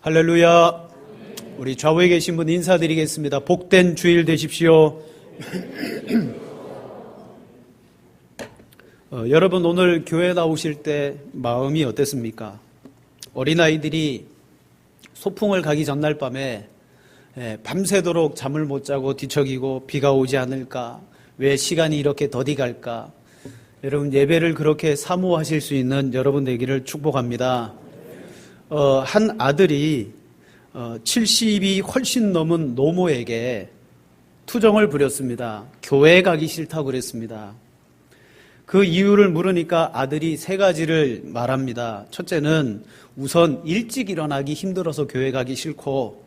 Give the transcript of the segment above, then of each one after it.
할렐루야. 우리 좌우에 계신 분 인사드리겠습니다. 복된 주일 되십시오. 여러분, 오늘 교회 나오실 때 마음이 어땠습니까? 어린아이들이 소풍을 가기 전날 밤에 밤새도록 잠을 못 자고 뒤척이고 비가 오지 않을까, 왜 시간이 이렇게 더디 갈까. 여러분, 예배를 그렇게 사모하실 수 있는 여러분 되기를 축복합니다. 한 아들이 70이 훨씬 넘은 노모에게 투정을 부렸습니다. 교회 가기 싫다고 그랬습니다. 그 이유를 물으니까 아들이 세 가지를 말합니다. 첫째는 우선 일찍 일어나기 힘들어서 교회 가기 싫고,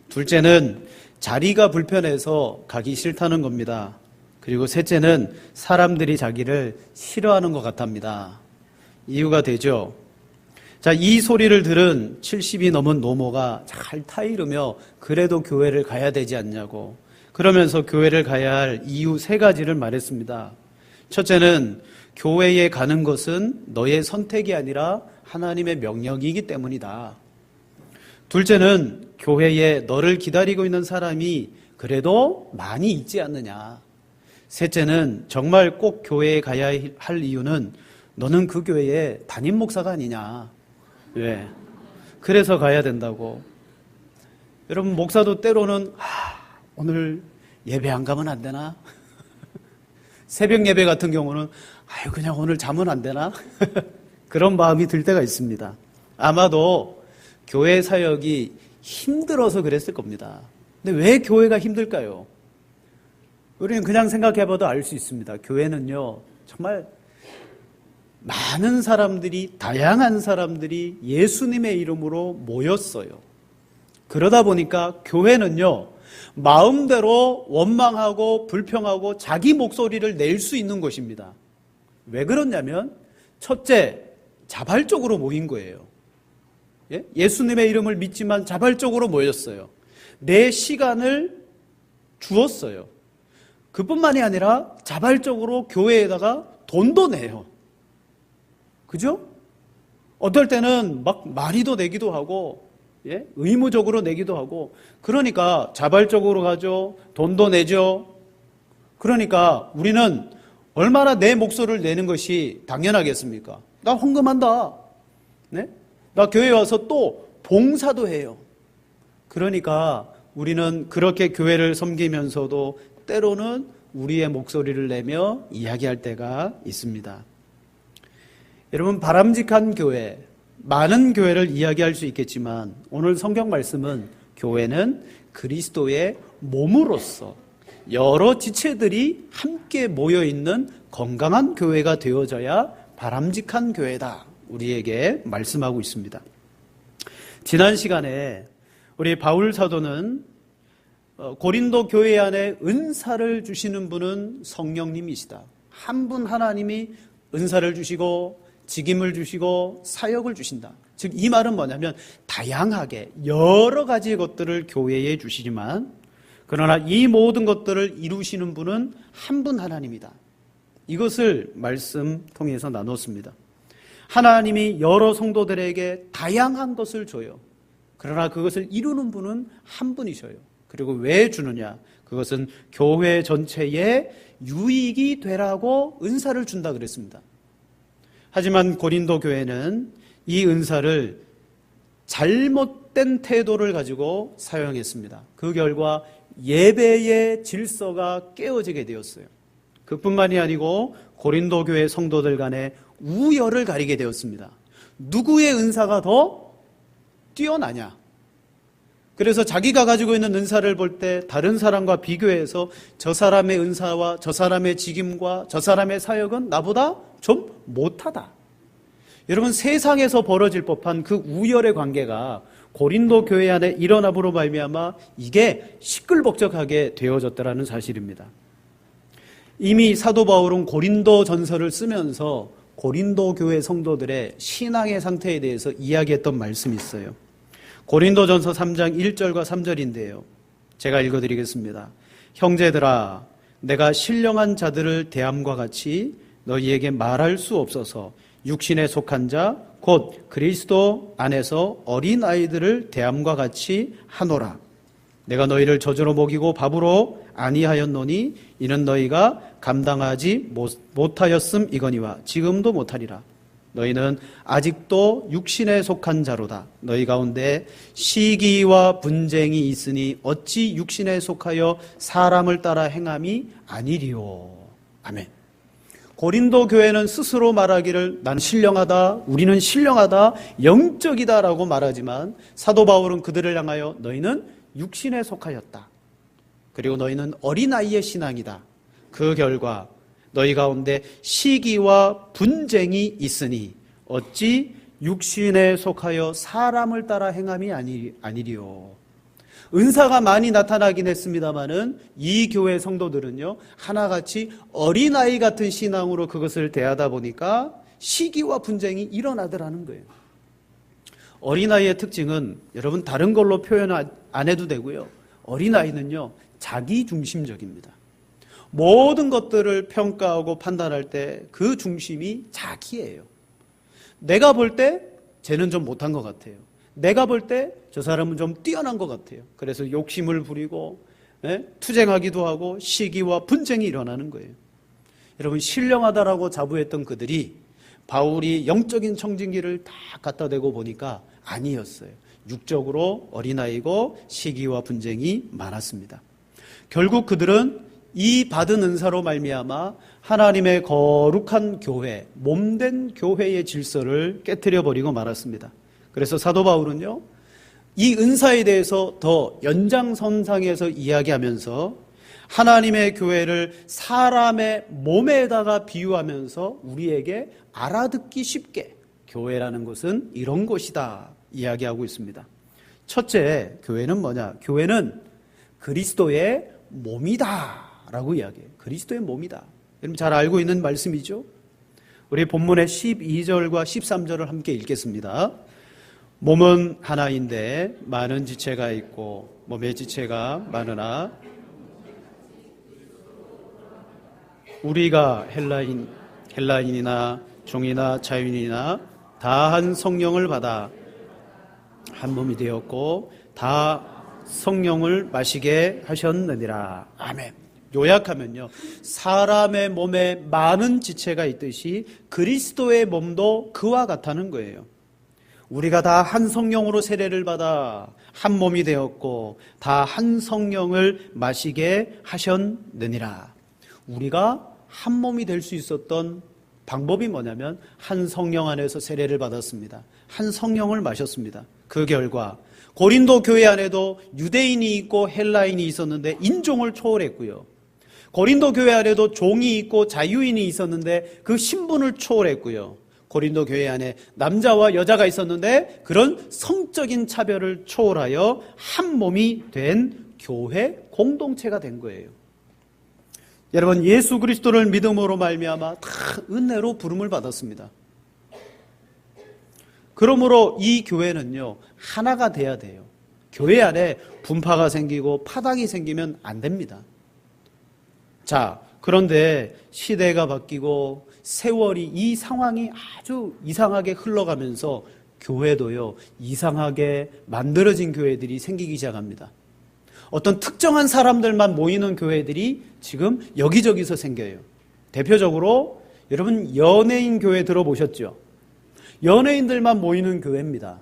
둘째는 자리가 불편해서 가기 싫다는 겁니다. 그리고 셋째는 사람들이 자기를 싫어하는 것 같답니다. 이유가 되죠. 자, 이 소리를 들은 70이 넘은 노모가 잘 타이르며 그래도 교회를 가야 되지 않냐고, 그러면서 교회를 가야 할 이유 세 가지를 말했습니다. 첫째는 교회에 가는 것은 너의 선택이 아니라 하나님의 명령이기 때문이다. 둘째는 교회에 너를 기다리고 있는 사람이 그래도 많이 있지 않느냐. 셋째는 정말 꼭 교회에 가야 할 이유는 너는 그 교회의 담임 목사가 아니냐. 왜? 그래서 가야 된다고. 여러분, 목사도 때로는 오늘 예배 안 가면 안 되나? 새벽 예배 같은 경우는 그냥 오늘 자면 안 되나? 그런 마음이 들 때가 있습니다. 아마도 교회 사역이 힘들어서 그랬을 겁니다. 근데 왜 교회가 힘들까요? 우리는 그냥 생각해봐도 알 수 있습니다. 교회는요, 정말 많은 사람들이, 다양한 사람들이 예수님의 이름으로 모였어요. 그러다 보니까 교회는요, 마음대로 원망하고 불평하고 자기 목소리를 낼 수 있는 곳입니다. 왜 그러냐면, 첫째, 자발적으로 모인 거예요. 예수님의 이름을 믿지만 자발적으로 모였어요. 내 시간을 주었어요. 그뿐만이 아니라 자발적으로 교회에다가 돈도 내요. 그죠? 어떨 때는 막 많이도 내기도 하고, 의무적으로 내기도 하고, 그러니까 자발적으로 가죠. 돈도 내죠. 그러니까 우리는 얼마나 내 목소리를 내는 것이 당연하겠습니까? 나 헌금한다. 네? 나 교회 와서 또 봉사도 해요. 그러니까 우리는 그렇게 교회를 섬기면서도 때로는 우리의 목소리를 내며 이야기할 때가 있습니다. 여러분, 바람직한 교회, 많은 교회를 이야기할 수 있겠지만 오늘 성경 말씀은 교회는 그리스도의 몸으로서 여러 지체들이 함께 모여있는 건강한 교회가 되어져야 바람직한 교회다, 우리에게 말씀하고 있습니다. 지난 시간에 우리 바울 사도는 고린도 교회 안에 은사를 주시는 분은 성령님이시다. 한 분 하나님이 은사를 주시고 직임을 주시고 사역을 주신다. 즉, 이 말은 뭐냐면 다양하게 여러 가지 것들을 교회에 주시지만 그러나 이 모든 것들을 이루시는 분은 한 분 하나님이다. 이것을 말씀 통해서 나눴습니다. 하나님이 여러 성도들에게 다양한 것을 줘요. 그러나 그것을 이루는 분은 한 분이셔요. 그리고 왜 주느냐? 그것은 교회 전체에 유익이 되라고 은사를 준다 그랬습니다. 하지만 고린도 교회는 이 은사를 잘못된 태도를 가지고 사용했습니다. 그 결과 예배의 질서가 깨어지게 되었어요. 그뿐만이 아니고 고린도 교회 성도들 간에 우열을 가리게 되었습니다. 누구의 은사가 더 뛰어나냐? 그래서 자기가 가지고 있는 은사를 볼 때 다른 사람과 비교해서 저 사람의 은사와 저 사람의 직임과 저 사람의 사역은 나보다 좀 못하다. 여러분, 세상에서 벌어질 법한 그 우열의 관계가 고린도 교회 안에 일어남으로 말미암아 이게 시끌벅적하게 되어졌다는 사실입니다. 이미 사도 바울은 고린도 전서를 쓰면서 고린도 교회 성도들의 신앙의 상태에 대해서 이야기했던 말씀이 있어요. 고린도전서 3장 1절과 3절인데요. 제가 읽어드리겠습니다. 형제들아, 내가 신령한 자들을 대함과 같이 너희에게 말할 수 없어서 육신에 속한 자 곧 그리스도 안에서 어린아이들을 대함과 같이 하노라. 내가 너희를 젖으로 먹이고 밥으로 아니하였노니 이는 너희가 감당하지 못하였음 이거니와 지금도 못하리라. 너희는 아직도 육신에 속한 자로다. 너희 가운데 시기와 분쟁이 있으니 어찌 육신에 속하여 사람을 따라 행함이 아니리요. 아멘. 고린도 교회는 스스로 말하기를 난 신령하다, 우리는 신령하다, 영적이다라고 말하지만 사도 바울은 그들을 향하여 너희는 육신에 속하였다. 그리고 너희는 어린아이의 신앙이다. 그 결과 너희 가운데 시기와 분쟁이 있으니 어찌 육신에 속하여 사람을 따라 행함이 아니리요. 은사가 많이 나타나긴 했습니다마는 이 교회 성도들은요, 하나같이 어린아이 같은 신앙으로 그것을 대하다 보니까 시기와 분쟁이 일어나더라는 거예요. 어린아이의 특징은 여러분 다른 걸로 표현 안 해도 되고요. 어린아이는요, 자기중심적입니다. 모든 것들을 평가하고 판단할 때 그 중심이 자기예요. 내가 볼 때 쟤는 좀 못한 것 같아요. 내가 볼 때 저 사람은 좀 뛰어난 것 같아요. 그래서 욕심을 부리고 투쟁하기도 하고 시기와 분쟁이 일어나는 거예요. 여러분 신령하다라고 자부했던 그들이 바울이 영적인 청진기를 다 갖다 대고 보니까 아니었어요. 육적으로 어린아이고 시기와 분쟁이 많았습니다. 결국 그들은 이 받은 은사로 말미암아 하나님의 거룩한 교회, 몸된 교회의 질서를 깨트려 버리고 말았습니다. 그래서 사도 바울은요, 이 은사에 대해서 더 연장선상에서 이야기하면서 하나님의 교회를 사람의 몸에다가 비유하면서 우리에게 알아듣기 쉽게 교회라는 것은 이런 것이다 이야기하고 있습니다. 첫째, 교회는 뭐냐? 교회는 그리스도의 몸이다 라고 이야기해요. 그리스도의 몸이다. 여러분 잘 알고 있는 말씀이죠? 우리 본문의 12절과 13절을 함께 읽겠습니다. 몸은 하나인데 많은 지체가 있고 몸의 지체가 많으나 우리가 헬라인이나 종이나 자유인이나 다 한 성령을 받아 한 몸이 되었고 다 성령을 마시게 하셨느니라. 아멘. 요약하면요, 사람의 몸에 많은 지체가 있듯이 그리스도의 몸도 그와 같다는 거예요. 우리가 다 한 성령으로 세례를 받아 한 몸이 되었고 다 한 성령을 마시게 하셨느니라. 우리가 한 몸이 될 수 있었던 방법이 뭐냐면 한 성령 안에서 세례를 받았습니다. 한 성령을 마셨습니다. 그 결과 고린도 교회 안에도 유대인이 있고 헬라인이 있었는데 인종을 초월했고요. 고린도 교회 안에도 종이 있고 자유인이 있었는데 그 신분을 초월했고요. 고린도 교회 안에 남자와 여자가 있었는데 그런 성적인 차별을 초월하여 한 몸이 된 교회 공동체가 된 거예요. 여러분, 예수 그리스도를 믿음으로 말미암아 다 은혜로 부름을 받았습니다. 그러므로 이 교회는요, 하나가 돼야 돼요. 교회 안에 분파가 생기고 파당이 생기면 안 됩니다. 자, 그런데 시대가 바뀌고 세월이 이 상황이 아주 이상하게 흘러가면서 교회도요, 이상하게 만들어진 교회들이 생기기 시작합니다. 어떤 특정한 사람들만 모이는 교회들이 지금 여기저기서 생겨요. 대표적으로 여러분 연예인 교회 들어보셨죠? 연예인들만 모이는 교회입니다.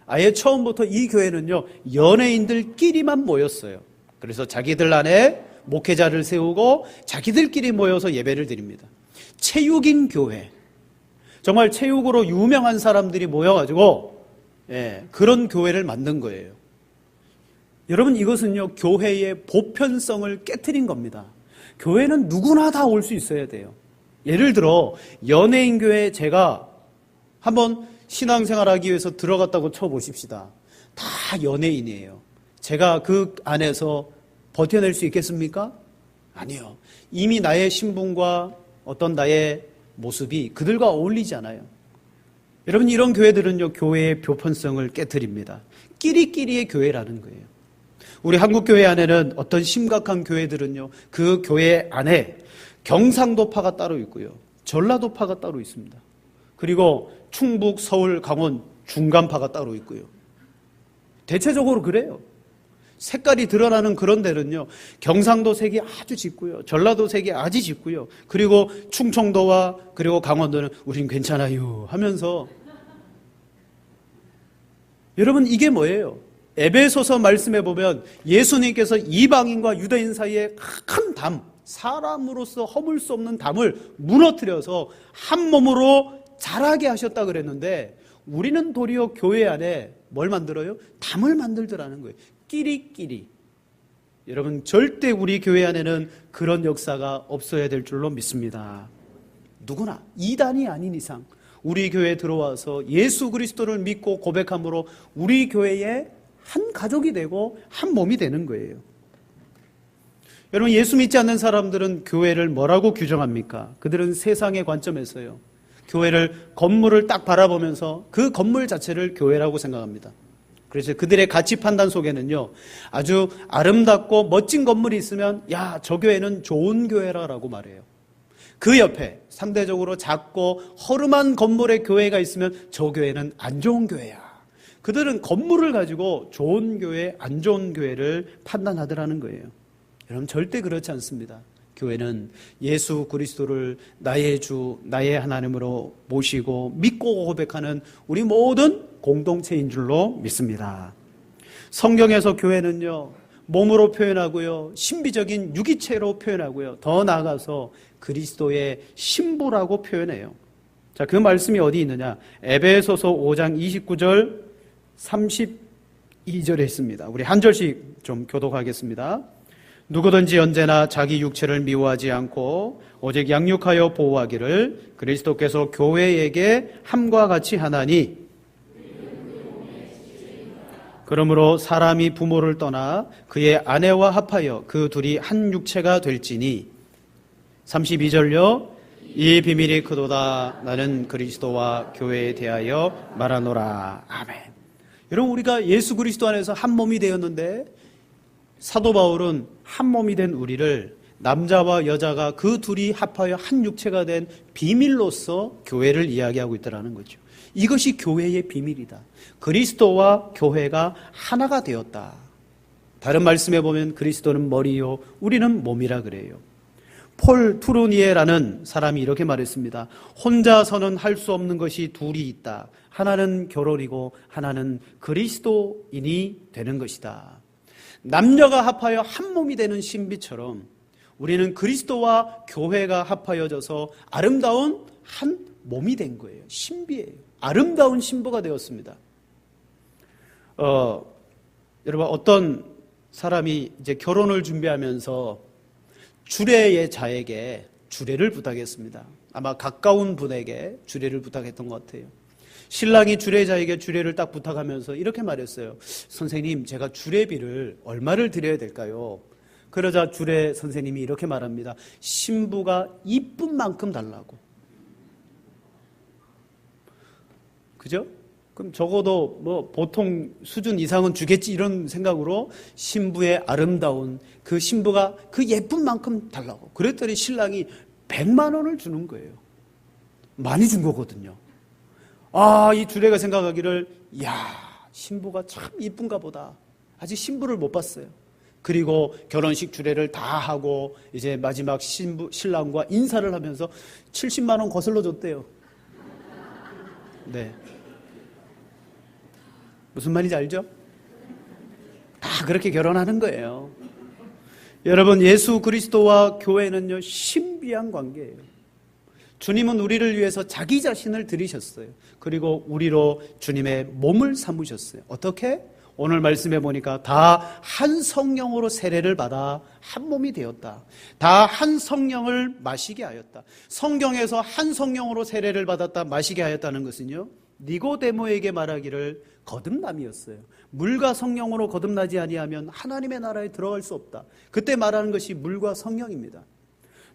아예 처음부터 이 교회는요, 연예인들끼리만 모였어요. 그래서 자기들 안에 목회자를 세우고 자기들끼리 모여서 예배를 드립니다. 체육인 교회. 정말 체육으로 유명한 사람들이 모여가지고 그런 교회를 만든 거예요. 여러분, 이것은요, 교회의 보편성을 깨트린 겁니다. 교회는 누구나 다 올 수 있어야 돼요. 예를 들어 연예인 교회에 제가 한번 신앙생활하기 위해서 들어갔다고 쳐보십시다. 다 연예인이에요. 제가 그 안에서 버텨낼 수 있겠습니까? 아니요. 이미 나의 신분과 어떤 나의 모습이 그들과 어울리지 않아요. 여러분, 이런 교회들은요, 교회의 보편성을 깨트립니다. 끼리끼리의 교회라는 거예요. 우리 한국교회 안에는 어떤 심각한 교회들은요, 그 교회 안에 경상도파가 따로 있고요, 전라도파가 따로 있습니다. 그리고 충북, 서울, 강원 중간파가 따로 있고요. 대체적으로 그래요. 색깔이 드러나는 그런 데는요, 경상도 색이 아주 짙고요, 전라도 색이 아주 짙고요, 그리고 충청도와 그리고 강원도는 우린 괜찮아요 하면서. 여러분, 이게 뭐예요? 에베소서 말씀해 보면 예수님께서 이방인과 유대인 사이에 큰 담, 사람으로서 허물 수 없는 담을 무너뜨려서 한 몸으로 자라게 하셨다 그랬는데, 우리는 도리어 교회 안에 뭘 만들어요? 담을 만들더라는 거예요. 끼리끼리. 여러분, 절대 우리 교회 안에는 그런 역사가 없어야 될 줄로 믿습니다. 누구나 이단이 아닌 이상 우리 교회에 들어와서 예수 그리스도를 믿고 고백함으로 우리 교회의 한 가족이 되고 한 몸이 되는 거예요. 여러분, 예수 믿지 않는 사람들은 교회를 뭐라고 규정합니까? 그들은 세상의 관점에서요, 교회를, 건물을 딱 바라보면서 그 건물 자체를 교회라고 생각합니다. 그래서 그들의 가치 판단 속에는요, 아주 아름답고 멋진 건물이 있으면 야, 저 교회는 좋은 교회라고 말해요. 그 옆에 상대적으로 작고 허름한 건물의 교회가 있으면 저 교회는 안 좋은 교회야. 그들은 건물을 가지고 좋은 교회, 안 좋은 교회를 판단하더라는 거예요. 여러분, 절대 그렇지 않습니다. 교회는 예수 그리스도를 나의 주, 나의 하나님으로 모시고 믿고 고백하는 우리 모든 공동체인 줄로 믿습니다. 성경에서 교회는요, 몸으로 표현하고요, 신비적인 유기체로 표현하고요, 더 나아가서 그리스도의 신부라고 표현해요. 자, 그 말씀이 어디 있느냐? 에베소서 5장 29절 32절에 있습니다. 우리 한 절씩 좀 교독하겠습니다. 누구든지 언제나 자기 육체를 미워하지 않고 오직 양육하여 보호하기를 그리스도께서 교회에게 함과 같이 하나니, 그러므로 사람이 부모를 떠나 그의 아내와 합하여 그 둘이 한 육체가 될지니. 32절요. 이 비밀이 크도다. 나는 그리스도와 교회에 대하여 말하노라. 아멘. 여러분, 우리가 예수 그리스도 안에서 한 몸이 되었는데, 사도 바울은 한 몸이 된 우리를 남자와 여자가 그 둘이 합하여 한 육체가 된 비밀로서 교회를 이야기하고 있다는 거죠. 이것이 교회의 비밀이다. 그리스도와 교회가 하나가 되었다. 다른 말씀에 보면 그리스도는 머리요, 우리는 몸이라 그래요. 폴 투르니에라는 사람이 이렇게 말했습니다. 혼자서는 할 수 없는 것이 둘이 있다. 하나는 결혼이고 하나는 그리스도인이 되는 것이다. 남녀가 합하여 한 몸이 되는 신비처럼 우리는 그리스도와 교회가 합하여져서 아름다운 한 몸이 된 거예요. 신비예요. 아름다운 신부가 되었습니다. 여러분, 어떤 사람이 이제 결혼을 준비하면서 주례의 자에게 주례를 부탁했습니다. 아마 가까운 분에게 주례를 부탁했던 것 같아요. 신랑이 주례자에게 주례를 딱 부탁하면서 이렇게 말했어요. 선생님, 제가 주례비를 얼마를 드려야 될까요? 그러자 주례 선생님이 이렇게 말합니다. 신부가 이쁜 만큼 달라고. 그죠? 그럼 적어도 뭐 보통 수준 이상은 주겠지, 이런 생각으로 신부의 아름다운 그 신부가 그 예쁜 만큼 달라고. 그랬더니 신랑이 100만 원을 주는 거예요. 많이 준 거거든요. 아, 이 주례가 생각하기를, 야, 신부가 참 이쁜가 보다. 아직 신부를 못 봤어요. 그리고 결혼식 주례를 다 하고 이제 마지막 신랑과 인사를 하면서 70만 원 거슬러 줬대요. 네. 무슨 말인지 알죠? 다 그렇게 결혼하는 거예요. 여러분, 예수 그리스도와 교회는요, 신비한 관계예요. 주님은 우리를 위해서 자기 자신을 드리셨어요. 그리고 우리로 주님의 몸을 삼으셨어요. 어떻게? 오늘 말씀해 보니까 다 한 성령으로 세례를 받아 한 몸이 되었다. 다 한 성령을 마시게 하였다. 성경에서 한 성령으로 세례를 받았다, 마시게 하였다는 것은요, 니고데모에게 말하기를 거듭남이었어요. 물과 성령으로 거듭나지 아니하면 하나님의 나라에 들어갈 수 없다. 그때 말하는 것이 물과 성령입니다.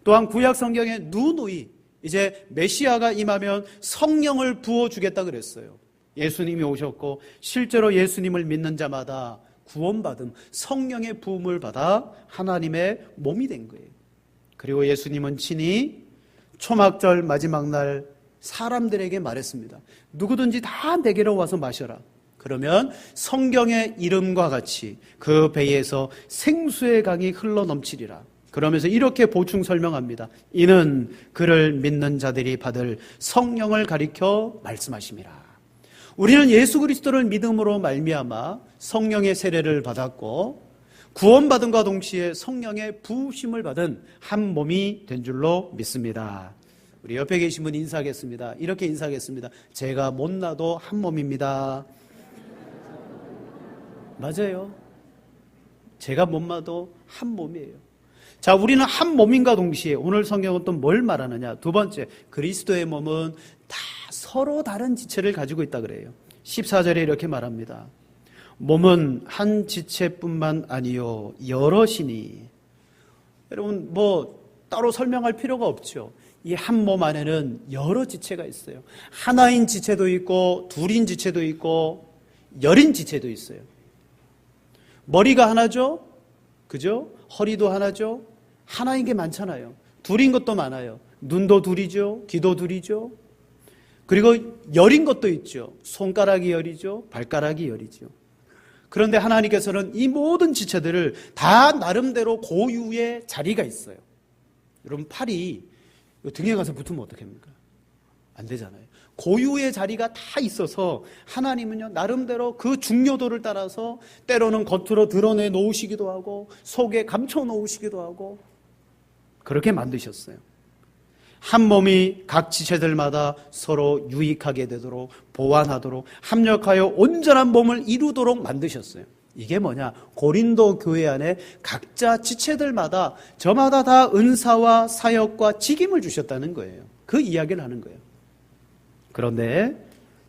또한 구약 성경에 누누이 이제 메시아가 임하면 성령을 부어주겠다 그랬어요. 예수님이 오셨고 실제로 예수님을 믿는 자마다 구원받음, 성령의 부음을 받아 하나님의 몸이 된 거예요. 그리고 예수님은 친히 초막절 마지막 날 사람들에게 말했습니다. 누구든지 다 내게로 와서 마셔라. 그러면 성경의 이름과 같이 그 배에서 생수의 강이 흘러넘치리라. 그러면서 이렇게 보충 설명합니다. 이는 그를 믿는 자들이 받을 성령을 가리켜 말씀하심이라. 우리는 예수 그리스도를 믿음으로 말미암아 성령의 세례를 받았고 구원받음과 동시에 성령의 부으심을 받은 한 몸이 된 줄로 믿습니다. 우리 옆에 계신 분 인사하겠습니다. 이렇게 인사하겠습니다. 제가 못나도 한 몸입니다. 맞아요. 제가 못나도 한 몸이에요. 자, 우리는 한 몸인가 동시에 오늘 성경은 또 뭘 말하느냐? 두 번째, 그리스도의 몸은 다 서로 다른 지체를 가지고 있다 그래요. 14절에 이렇게 말합니다. 몸은 한 지체뿐만 아니요 여럿이니. 여러분 따로 설명할 필요가 없죠. 이 한 몸 안에는 여러 지체가 있어요. 하나인 지체도 있고 둘인 지체도 있고 열인 지체도 있어요. 머리가 하나죠? 그죠? 허리도 하나죠? 하나인 게 많잖아요. 둘인 것도 많아요. 눈도 둘이죠. 귀도 둘이죠. 그리고 열인 것도 있죠. 손가락이 열이죠. 발가락이 열이죠. 그런데 하나님께서는 이 모든 지체들을 다 나름대로 고유의 자리가 있어요. 여러분 팔이 등에 가서 붙으면 어떡합니까? 안 되잖아요. 고유의 자리가 다 있어서 하나님은요 나름대로 그 중요도를 따라서 때로는 겉으로 드러내 놓으시기도 하고 속에 감춰 놓으시기도 하고 그렇게 만드셨어요. 한 몸이 각 지체들마다 서로 유익하게 되도록 보완하도록 합력하여 온전한 몸을 이루도록 만드셨어요. 이게 뭐냐? 고린도 교회 안에 각자 지체들마다 저마다 다 은사와 사역과 직임을 주셨다는 거예요. 그 이야기를 하는 거예요. 그런데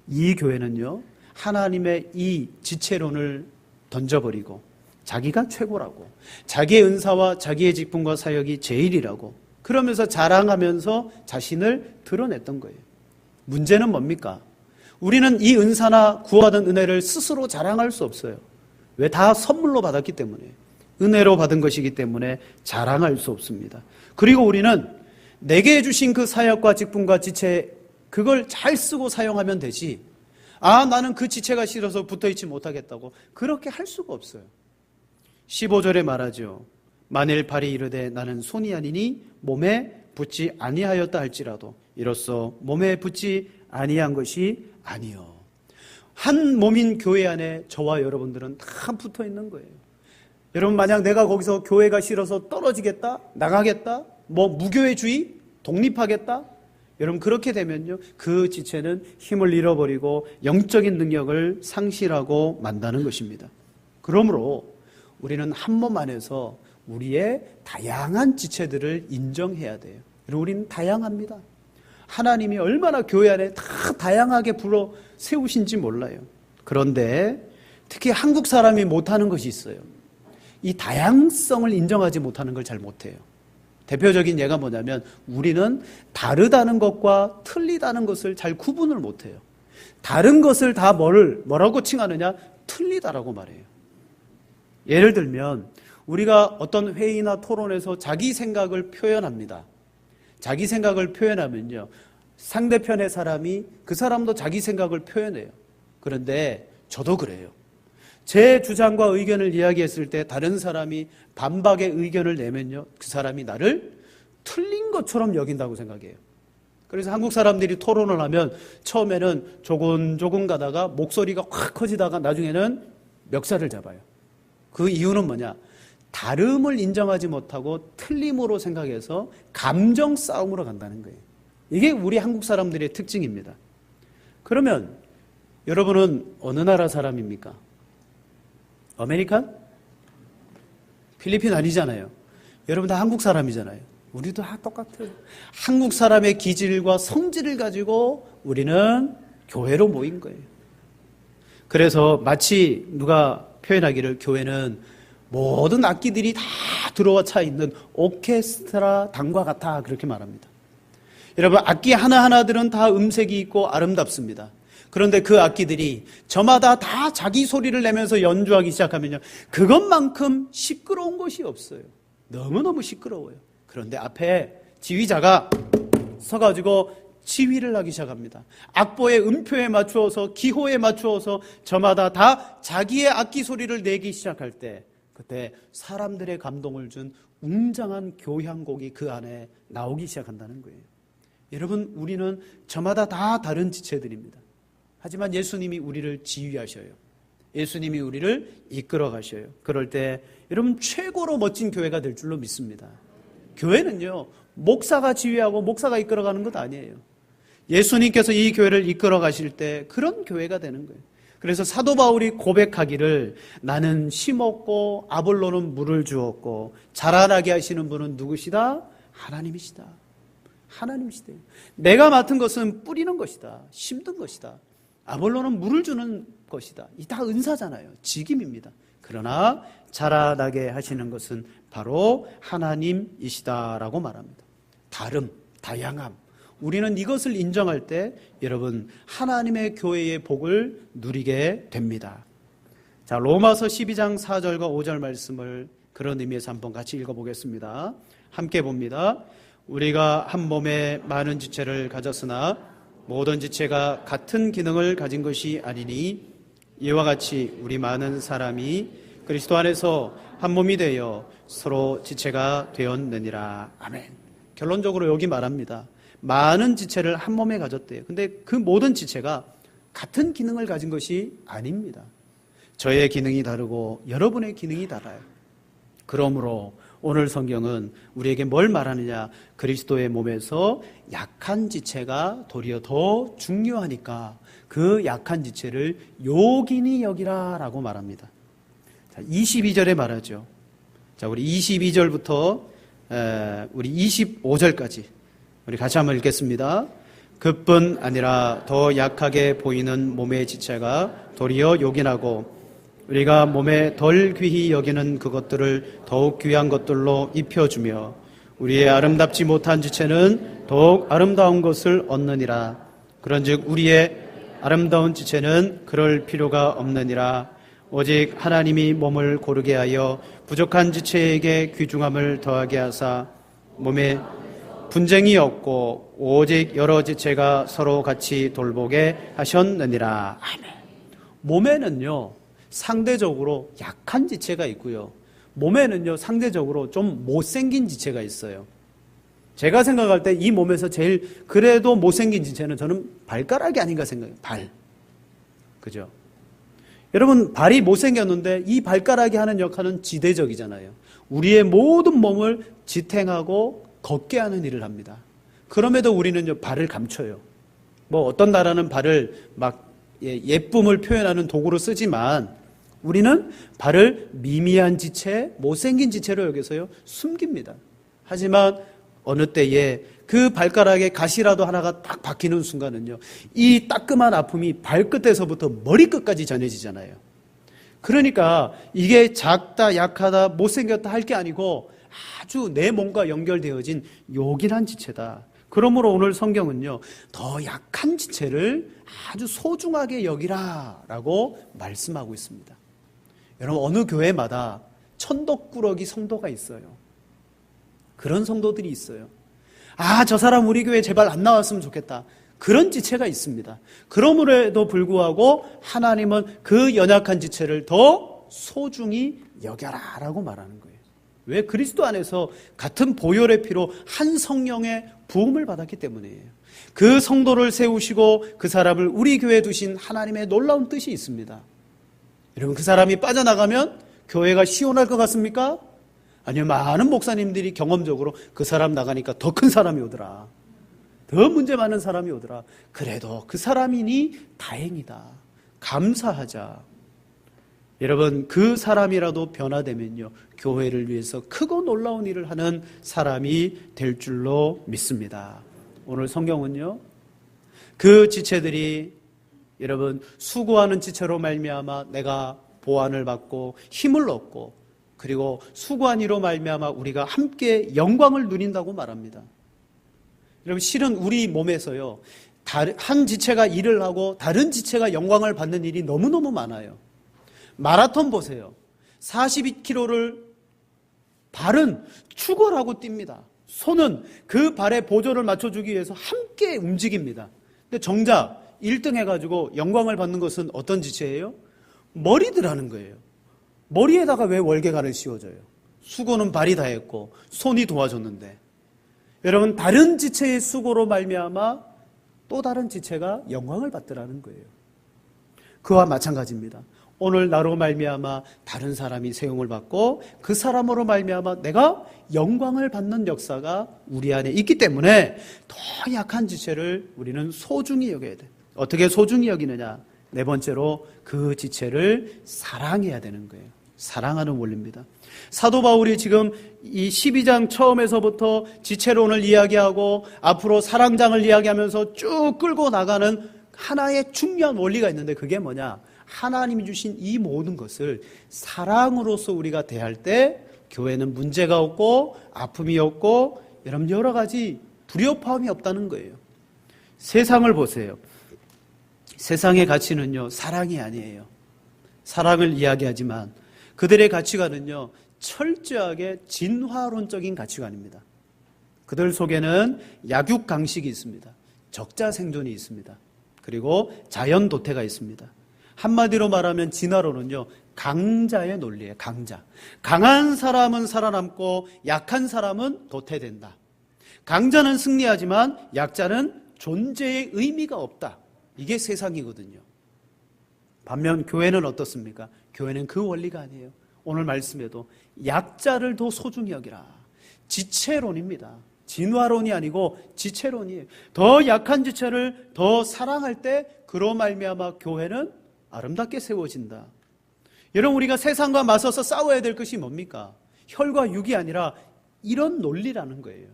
이 교회는요 하나님의 이 지체론을 던져버리고 자기가 최고라고, 자기의 은사와 자기의 직분과 사역이 제일이라고 그러면서 자랑하면서 자신을 드러냈던 거예요. 문제는 뭡니까? 우리는 이 은사나 구하던 은혜를 스스로 자랑할 수 없어요. 왜? 다 선물로 받았기 때문에, 은혜로 받은 것이기 때문에 자랑할 수 없습니다. 그리고 우리는 내게 주신 그 사역과 직분과 지체 그걸 잘 쓰고 사용하면 되지, 나는 그 지체가 싫어서 붙어있지 못하겠다고 그렇게 할 수가 없어요. 15절에 말하죠. 만일 팔이 이르되 나는 손이 아니니 몸에 붙지 아니하였다 할지라도 이로써 몸에 붙지 아니한 것이 아니요. 한 몸인 교회 안에 저와 여러분들은 다 붙어 있는 거예요. 여러분 만약 내가 거기서 교회가 싫어서 떨어지겠다, 나가겠다, 무교회주의, 독립하겠다, 여러분 그렇게 되면요 그 지체는 힘을 잃어버리고 영적인 능력을 상실하고 만다는 것입니다. 그러므로 우리는 한 몸 안에서 우리의 다양한 지체들을 인정해야 돼요. 우리는 다양합니다. 하나님이 얼마나 교회 안에 다 다양하게 불러 세우신지 몰라요. 그런데 특히 한국 사람이 못하는 것이 있어요. 이 다양성을 인정하지 못하는 걸 잘 못해요. 대표적인 예가 뭐냐면 우리는 다르다는 것과 틀리다는 것을 잘 구분을 못해요. 다른 것을 다 뭐라고 칭하느냐? 틀리다라고 말해요. 예를 들면 우리가 어떤 회의나 토론에서 자기 생각을 표현합니다. 자기 생각을 표현하면요 상대편의 사람이 그 사람도 자기 생각을 표현해요. 그런데 저도 그래요. 제 주장과 의견을 이야기했을 때 다른 사람이 반박의 의견을 내면요 그 사람이 나를 틀린 것처럼 여긴다고 생각해요. 그래서 한국 사람들이 토론을 하면 처음에는 조곤조곤 가다가 목소리가 확 커지다가 나중에는 멱살을 잡아요. 그 이유는 뭐냐? 다름을 인정하지 못하고 틀림으로 생각해서 감정 싸움으로 간다는 거예요. 이게 우리 한국 사람들의 특징입니다. 그러면 여러분은 어느 나라 사람입니까? 아메리칸? 필리핀 아니잖아요. 여러분 다 한국 사람이잖아요. 우리도 다 똑같아요. 한국 사람의 기질과 성질을 가지고 우리는 교회로 모인 거예요. 그래서 마치 누가 표현하기를 교회는 모든 악기들이 다 들어와 차 있는 오케스트라 단과 같아 그렇게 말합니다. 여러분 악기 하나하나들은 다 음색이 있고 아름답습니다. 그런데 그 악기들이 저마다 다 자기 소리를 내면서 연주하기 시작하면요 그것만큼 시끄러운 것이 없어요. 너무너무 시끄러워요. 그런데 앞에 지휘자가 서가지고 지휘를 하기 시작합니다. 악보의 음표에 맞추어서 기호에 맞추어서 저마다 다 자기의 악기 소리를 내기 시작할 때 그때 사람들의 감동을 준 웅장한 교향곡이 그 안에 나오기 시작한다는 거예요. 여러분, 우리는 저마다 다 다른 지체들입니다. 하지만 예수님이 우리를 지휘하셔요. 예수님이 우리를 이끌어 가셔요. 그럴 때 여러분 최고로 멋진 교회가 될 줄로 믿습니다. 교회는요, 목사가 지휘하고 목사가 이끌어가는 것 아니에요. 예수님께서 이 교회를 이끌어 가실 때 그런 교회가 되는 거예요. 그래서 사도 바울이 고백하기를 나는 심었고 아볼로는 물을 주었고 자라나게 하시는 분은 누구시다? 하나님이시다. 하나님이시다. 내가 맡은 것은 뿌리는 것이다. 심는 것이다. 아볼로는 물을 주는 것이다. 이 다 은사잖아요. 직임입니다. 그러나 자라나게 하시는 것은 바로 하나님이시다라고 말합니다. 다름, 다양함. 우리는 이것을 인정할 때 여러분 하나님의 교회의 복을 누리게 됩니다. 자, 로마서 12장 4절과 5절 말씀을 그런 의미에서 한번 같이 읽어보겠습니다. 함께 봅니다. 우리가 한 몸에 많은 지체를 가졌으나 모든 지체가 같은 기능을 가진 것이 아니니 이와 같이 우리 많은 사람이 그리스도 안에서 한 몸이 되어 서로 지체가 되었느니라. 아멘. 결론적으로 여기 말합니다. 많은 지체를 한 몸에 가졌대요. 근데 그 모든 지체가 같은 기능을 가진 것이 아닙니다. 저의 기능이 다르고 여러분의 기능이 달라요. 그러므로 오늘 성경은 우리에게 뭘 말하느냐? 그리스도의 몸에서 약한 지체가 도리어 더 중요하니까 그 약한 지체를 요긴히 여기라 라고 말합니다. 자, 22절에 말하죠. 자, 우리 22절부터 우리 25절까지 우리 같이 한번 읽겠습니다. 그뿐 아니라 더 약하게 보이는 몸의 지체가 도리어 요긴하고 우리가 몸에 덜 귀히 여기는 그것들을 더욱 귀한 것들로 입혀주며 우리의 아름답지 못한 지체는 더욱 아름다운 것을 얻느니라. 그런즉 우리의 아름다운 지체는 그럴 필요가 없느니라. 오직 하나님이 몸을 고르게 하여 부족한 지체에게 귀중함을 더하게 하사 몸에 분쟁이 없고 오직 여러 지체가 서로 같이 돌보게 하셨느니라. 아멘. 몸에는요 상대적으로 약한 지체가 있고요, 몸에는요 상대적으로 좀 못생긴 지체가 있어요. 제가 생각할 때 이 몸에서 제일 그래도 못생긴 지체는 저는 발가락이 아닌가 생각해요. 발. 그죠? 여러분, 발이 못생겼는데 이 발가락이 하는 역할은 지대적이잖아요. 우리의 모든 몸을 지탱하고 걷게 하는 일을 합니다. 그럼에도 우리는 발을 감춰요. 뭐 어떤 나라는 발을 막 예쁨을 표현하는 도구로 쓰지만 우리는 발을 미미한 지체, 못생긴 지체로 여기서요 숨깁니다. 하지만 어느 때에 그 발가락에 가시라도 하나가 딱 박히는 순간은요 이 따끔한 아픔이 발끝에서부터 머리끝까지 전해지잖아요. 그러니까 이게 작다, 약하다, 못생겼다 할 게 아니고 아주 내 몸과 연결되어진 요긴한 지체다. 그러므로 오늘 성경은요 더 약한 지체를 아주 소중하게 여기라 라고 말씀하고 있습니다. 여러분, 어느 교회마다 천덕꾸러기 성도가 있어요. 그런 성도들이 있어요. 아, 저 사람 우리 교회 제발 안 나왔으면 좋겠다. 그런 지체가 있습니다. 그러므로도 불구하고 하나님은 그 연약한 지체를 더 소중히 여겨라 라고 말하는 거예요. 왜? 그리스도 안에서 같은 보혈의 피로 한 성령의 부음을 받았기 때문이에요. 그 성도를 세우시고 그 사람을 우리 교회에 두신 하나님의 놀라운 뜻이 있습니다. 여러분, 그 사람이 빠져나가면 교회가 시원할 것 같습니까? 아니요, 많은 목사님들이 경험적으로 그 사람 나가니까 더 큰 사람이 오더라, 더 문제 많은 사람이 오더라. 그래도 그 사람이니 다행이다, 감사하자. 여러분, 그 사람이라도 변화되면요 교회를 위해서 크고 놀라운 일을 하는 사람이 될 줄로 믿습니다. 오늘 성경은요 그 지체들이 여러분 수고하는 지체로 말미암아 내가 보완을 받고 힘을 얻고 그리고 수고한 이로 말미암아 우리가 함께 영광을 누린다고 말합니다. 여러분, 실은 우리 몸에서요 한 지체가 일을 하고 다른 지체가 영광을 받는 일이 너무너무 많아요. 마라톤 보세요. 42km를 발은 축월하고 뜁니다. 손은 그 발의 보조를 맞춰주기 위해서 함께 움직입니다. 근데 정작 1등 해가지고 영광을 받는 것은 어떤 지체예요? 머리들 하는 거예요. 머리에다가 왜 월계관을 씌워줘요? 수고는 발이 다 했고 손이 도와줬는데. 여러분, 다른 지체의 수고로 말미암아 또 다른 지체가 영광을 받더라는 거예요. 그와 마찬가지입니다. 오늘 나로 말미암아 다른 사람이 세움을 받고 그 사람으로 말미암아 내가 영광을 받는 역사가 우리 안에 있기 때문에 더 약한 지체를 우리는 소중히 여겨야 돼. 어떻게 소중히 여기느냐? 네 번째로 그 지체를 사랑해야 되는 거예요. 사랑하는 원리입니다. 사도 바울이 지금 이 12장 처음에서부터 지체론을 이야기하고 앞으로 사랑장을 이야기하면서 쭉 끌고 나가는 하나의 중요한 원리가 있는데 그게 뭐냐? 하나님이 주신 이 모든 것을 사랑으로서 우리가 대할 때 교회는 문제가 없고 아픔이 없고 여러 가지 불협화음이 없다는 거예요. 세상을 보세요. 세상의 가치는요, 사랑이 아니에요. 사랑을 이야기하지만 그들의 가치관은요, 철저하게 진화론적인 가치관입니다. 그들 속에는 약육강식이 있습니다. 적자생존이 있습니다. 그리고 자연도태가 있습니다. 한마디로 말하면 진화론은요, 강자의 논리예요. 강자. 강한 사람은 살아남고 약한 사람은 도태된다. 강자는 승리하지만 약자는 존재의 의미가 없다. 이게 세상이거든요. 반면 교회는 어떻습니까? 교회는 그 원리가 아니에요. 오늘 말씀에도 약자를 더 소중히 여기라. 지체론입니다. 진화론이 아니고 지체론이에요. 더 약한 지체를 더 사랑할 때 그로 말미암아 교회는 아름답게 세워진다. 여러분, 우리가 세상과 맞서서 싸워야 될 것이 뭡니까? 혈과 육이 아니라 이런 논리라는 거예요.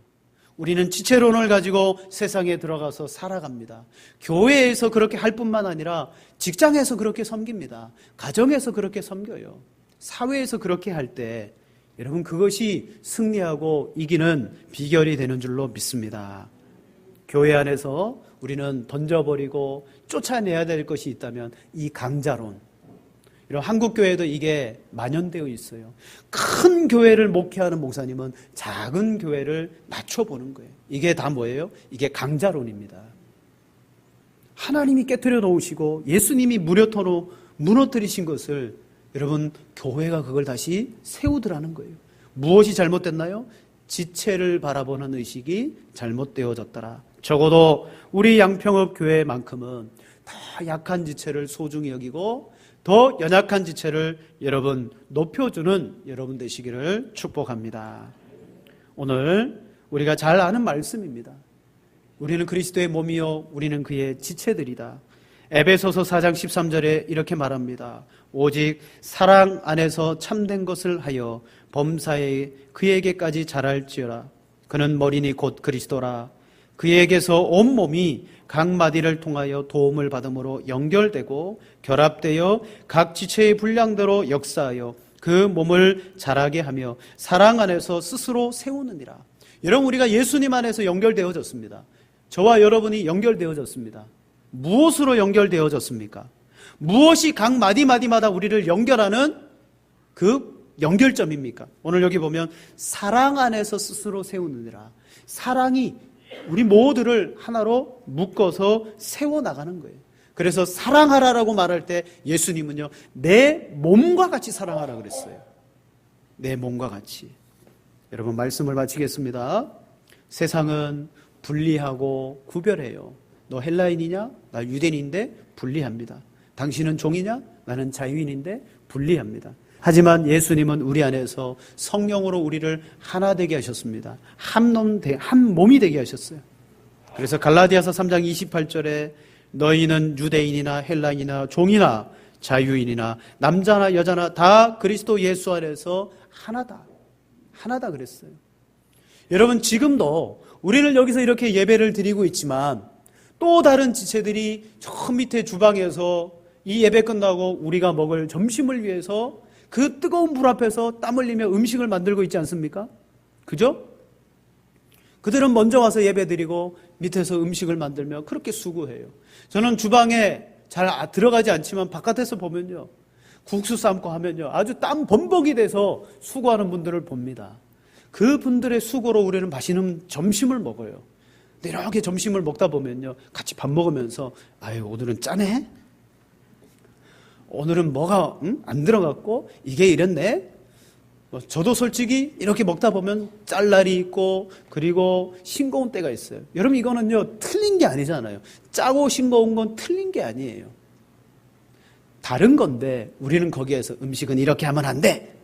우리는 지체론을 가지고 세상에 들어가서 살아갑니다. 교회에서 그렇게 할 뿐만 아니라 직장에서 그렇게 섬깁니다. 가정에서 그렇게 섬겨요. 사회에서 그렇게 할 때 여러분, 그것이 승리하고 이기는 비결이 되는 줄로 믿습니다. 교회 안에서 우리는 던져버리고 쫓아내야 될 것이 있다면 이 강자론, 이런 한국교회도 이게 만연되어 있어요. 큰 교회를 목회하는 목사님은 작은 교회를 낮춰보는 거예요. 이게 다 뭐예요? 이게 강자론입니다. 하나님이 깨트려 놓으시고 예수님이 무료토로 무너뜨리신 것을 여러분, 교회가 그걸 다시 세우더라는 거예요. 무엇이 잘못됐나요? 지체를 바라보는 의식이 잘못되어졌더라. 적어도 우리 양평읍 교회만큼은 더 약한 지체를 소중히 여기고 더 연약한 지체를 여러분 높여주는 여러분 되시기를 축복합니다. 오늘 우리가 잘 아는 말씀입니다. 우리는 그리스도의 몸이요 우리는 그의 지체들이다. 에베소서 4장 13절에 이렇게 말합니다. 오직 사랑 안에서 참된 것을 하여 범사에 그에게까지 자랄지어라. 그는 머리니 곧 그리스도라. 그에게서 온몸이 각 마디를 통하여 도움을 받음으로 연결되고 결합되어 각 지체의 분량대로 역사하여 그 몸을 자라게 하며 사랑 안에서 스스로 세우느니라. 여러분, 우리가 예수님 안에서 연결되어졌습니다. 저와 여러분이 연결되어졌습니다. 무엇으로 연결되어졌습니까? 무엇이 각 마디마디마다 우리를 연결하는 그 연결점입니까? 오늘 여기 보면 사랑 안에서 스스로 세우느니라. 사랑이 우리 모두를 하나로 묶어서 세워나가는 거예요. 그래서 사랑하라라고 말할 때 예수님은요, 내 몸과 같이 사랑하라 그랬어요. 내 몸과 같이. 여러분, 말씀을 마치겠습니다. 세상은 분리하고 구별해요. 너 헬라인이냐? 나 유대인인데 분리합니다. 당신은 종이냐? 나는 자유인인데 분리합니다. 하지만 예수님은 우리 안에서 성령으로 우리를 하나 되게 하셨습니다. 한 몸이 되게 하셨어요. 그래서 갈라디아서 3장 28절에 너희는 유대인이나 헬라인이나 종이나 자유인이나 남자나 여자나 다 그리스도 예수 안에서 하나다. 하나다 그랬어요. 여러분, 지금도 우리는 여기서 이렇게 예배를 드리고 있지만 또 다른 지체들이 저 밑에 주방에서 이 예배 끝나고 우리가 먹을 점심을 위해서 그 뜨거운 불 앞에서 땀 흘리며 음식을 만들고 있지 않습니까? 그죠? 그들은 먼저 와서 예배 드리고 밑에서 음식을 만들며 그렇게 수고해요. 저는 주방에 잘 들어가지 않지만 바깥에서 보면요, 국수 삶고 하면요, 아주 땀 범벅이 돼서 수고하는 분들을 봅니다. 그분들의 수고로 우리는 맛있는 점심을 먹어요. 근데 이렇게 점심을 먹다 보면요, 같이 밥 먹으면서 아유 오늘은 짜네? 오늘은 뭐가 안 들어갔고 이게 이랬네? 저도 솔직히 이렇게 먹다 보면 짤 날이 있고 그리고 싱거운 때가 있어요. 여러분 이거는요 틀린 게 아니잖아요. 짜고 싱거운 건 틀린 게 아니에요. 다른 건데 우리는 거기에서 음식은 이렇게 하면 안 돼.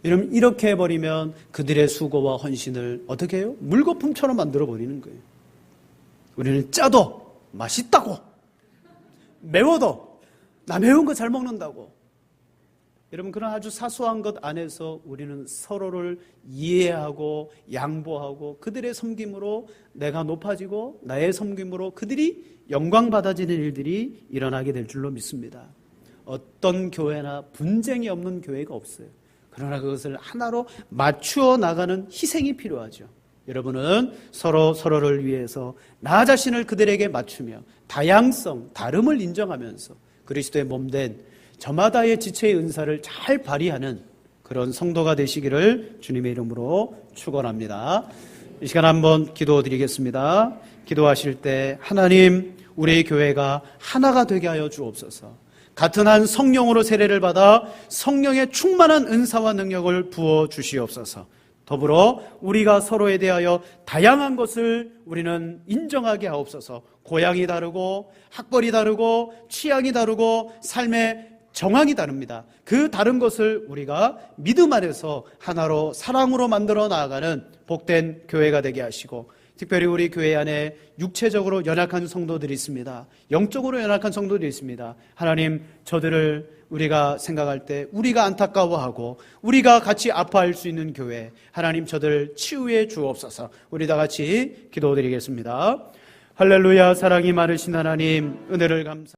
이렇게 해버리면 그들의 수고와 헌신을 어떻게 해요? 물거품처럼 만들어버리는 거예요. 우리는 짜도 맛있다고, 매워도 나 매운 거 잘 먹는다고. 여러분 그런 아주 사소한 것 안에서 우리는 서로를 이해하고 양보하고 그들의 섬김으로 내가 높아지고 나의 섬김으로 그들이 영광받아지는 일들이 일어나게 될 줄로 믿습니다. 어떤 교회나 분쟁이 없는 교회가 없어요. 그러나 그것을 하나로 맞추어 나가는 희생이 필요하죠. 여러분은 서로를 위해서 나 자신을 그들에게 맞추며 다양성, 다름을 인정하면서 그리스도의 몸된 저마다의 지체의 은사를 잘 발휘하는 그런 성도가 되시기를 주님의 이름으로 축원합니다. 이 시간 한번 기도드리겠습니다. 기도하실 때 하나님, 우리 교회가 하나가 되게 하여 주옵소서. 같은 한 성령으로 세례를 받아 성령의 충만한 은사와 능력을 부어 주시옵소서. 더불어 우리가 서로에 대하여 다양한 것을 우리는 인정하게 하옵소서. 고향이 다르고 학벌이 다르고 취향이 다르고 삶의 정황이 다릅니다. 그 다른 것을 우리가 믿음 안에서 하나로 사랑으로 만들어 나아가는 복된 교회가 되게 하시고, 특별히 우리 교회 안에 육체적으로 연약한 성도들이 있습니다. 영적으로 연약한 성도들이 있습니다. 하나님, 저들을 우리가 생각할 때 우리가 안타까워하고 우리가 같이 아파할 수 있는 교회, 하나님 저들 치유해 주옵소서. 우리 다 같이 기도드리겠습니다. 할렐루야. 사랑이 많으신 하나님, 은혜를 감사